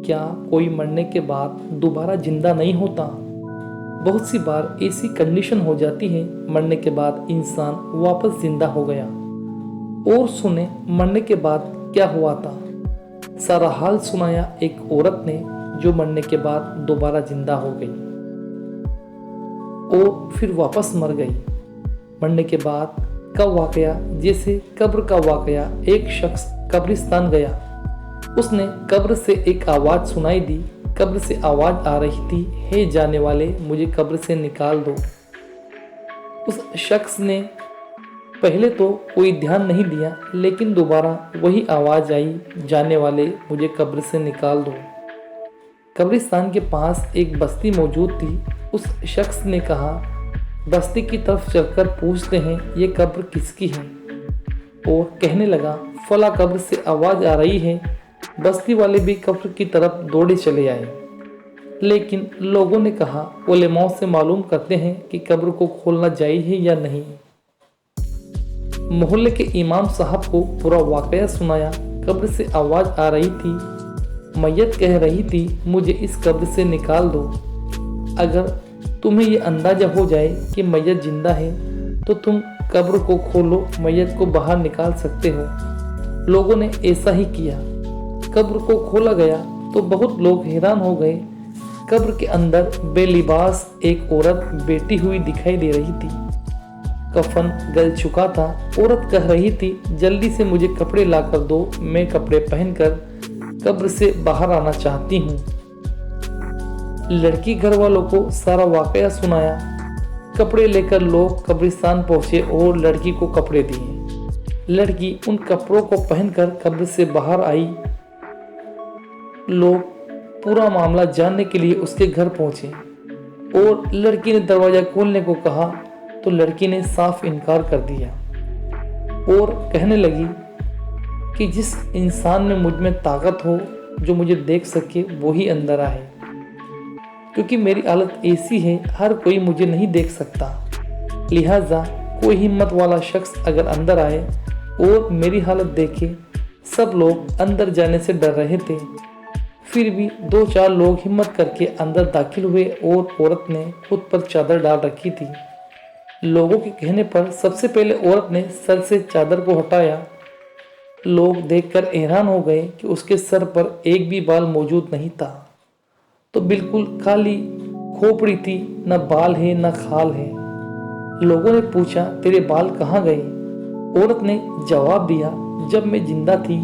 क्या कोई मरने के बाद दोबारा जिंदा नहीं होता? बहुत सी बार ऐसी कंडीशन हो जाती है मरने के बाद इंसान वापस जिंदा हो गया। और सुने मरने के बाद क्या हुआ था। सारा हाल सुनाया एक औरत ने जो मरने के बाद दोबारा जिंदा हो गई और फिर वापस मर गई। मरने के बाद का वाकया जैसे कब्र का वाकया। एक शख्स कब्रिस्तान गया, उसने कब्र से एक आवाज़ सुनाई दी। कब्र से आवाज़ आ रही थी, हे जाने वाले मुझे कब्र से निकाल दो। उस शख्स ने पहले तो कोई ध्यान नहीं दिया, लेकिन दोबारा वही आवाज़ आई, जाने वाले मुझे कब्र से निकाल दो। कब्रिस्तान के पास एक बस्ती मौजूद थी। उस शख्स ने कहा, बस्ती की तरफ चलकर पूछते हैं ये कब्र किसकी है। और कहने लगा, फला कब्र से आवाज़ आ रही है। बस्ती वाले भी कब्र की तरफ दौड़े चले आए, लेकिन लोगों ने कहा, उलेमाओं से मालूम करते हैं कि कब्र को खोलना जायज़ है या नहीं। मोहल्ले के इमाम साहब को पूरा वाकया सुनाया। कब्र से आवाज़ आ रही थी, मैयत कह रही थी मुझे इस कब्र से निकाल दो। अगर तुम्हें ये अंदाज़ा हो जाए कि मैयत जिंदा है तो तुम कब्र को खोलो, मैयत को बाहर निकाल सकते हो। लोगों ने ऐसा ही किया। कब्र को खोला गया तो बहुत लोग हैरान हो गए। कब्र के अंदर बेलिबास एक औरत बैठी हुई दिखाई दे रही थी। कफन गल चुका था। औरत कह रही थी, जल्दी से मुझे कपड़े ला कर दो, मैं कपड़े पहनकर कब्र से बाहर आना चाहती हूँ। लड़की घर वालों को सारा वाकया सुनाया। कपड़े लेकर लोग कब्रिस्तान पहुंचे और लड़की को कपड़े दिए। लड़की उन कपड़ों को पहनकर कब्र से बाहर आई। लोग पूरा मामला जानने के लिए उसके घर पहुंचे और लड़की ने दरवाज़ा खोलने को कहा तो लड़की ने साफ इनकार कर दिया और कहने लगी कि जिस इंसान में मुझ में ताकत हो, जो मुझे देख सके, वो ही अंदर आए, क्योंकि मेरी हालत ऐसी है हर कोई मुझे नहीं देख सकता। लिहाजा कोई हिम्मत वाला शख्स अगर अंदर आए और मेरी हालत देखे। सब लोग अंदर जाने से डर रहे थे, फिर भी 2-4 लोग हिम्मत करके अंदर दाखिल हुए और औरत ने खुद पर चादर डाल रखी थी। लोगों के कहने पर सबसे पहले औरत ने सर से चादर को हटाया। लोग देखकर हैरान हो गए कि उसके सर पर एक भी बाल मौजूद नहीं था, तो बिल्कुल खाली खोपड़ी थी, न बाल है न खाल है। लोगों ने पूछा, तेरे बाल कहाँ गए? औरत ने जवाब दिया, जब मैं जिंदा थी,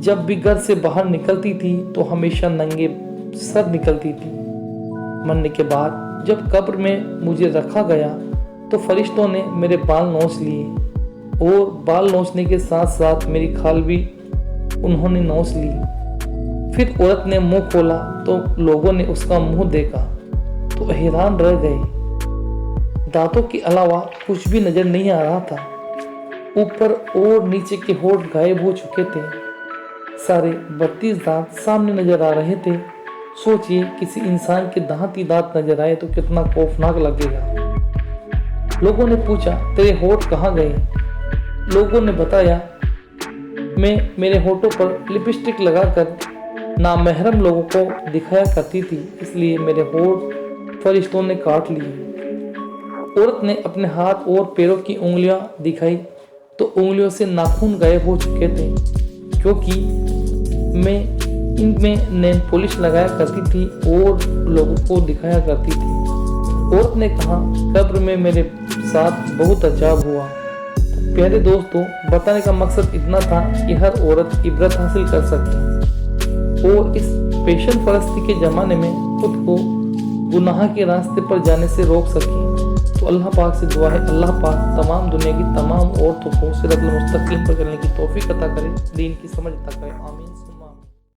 जब भी घर से बाहर निकलती थी तो हमेशा नंगे सर निकलती थी। मरने के बाद जब कब्र में मुझे रखा गया तो फरिश्तों ने मेरे बाल नोच लिए और बाल नोचने के साथ साथ मेरी खाल भी उन्होंने नोच ली। फिर औरत ने मुंह खोला तो लोगों ने उसका मुंह देखा तो हैरान रह गए। दांतों के अलावा कुछ भी नजर नहीं आ रहा था। ऊपर और नीचे के होंठ गायब हो चुके थे। सारे 32 दांत सामने नजर आ रहे थे। सोचिए किसी इंसान के दांत ही दांत नजर आए तो कितना खौफनाक लगेगा। लोगों ने पूछा, तेरे होंठ कहाँ गए? लोगों ने बताया, मैं मेरे होठों पर लिपस्टिक लगाकर नामहरम लोगों को दिखाया करती थी, इसलिए मेरे होंठ फरिश्तों ने काट लिए। औरत ने अपने हाथ और पैरों की उंगलियां दिखाई तो उंगलियों से नाखून गायब हो चुके थे, क्योंकि मैं इनमें नेल पॉलिश लगाया करती थी और लोगों को दिखाया करती थी। औरत ने कहा, कब्र में मेरे साथ बहुत अजाब हुआ। प्यारे दोस्तों, बताने का मकसद इतना था कि हर औरत इबरत हासिल कर सके और इस पेशन परस्ती के ज़माने में खुद को गुनाह के रास्ते पर जाने से रोक सके। तो अल्लाह पाक से दुआ है, अल्लाह पाक तमाम दुनिया की तमाम औरतों को सिरातुल मुस्तकीम पर चलने की तौफीक अता करे, दीन की समझ अता करे। आमीन।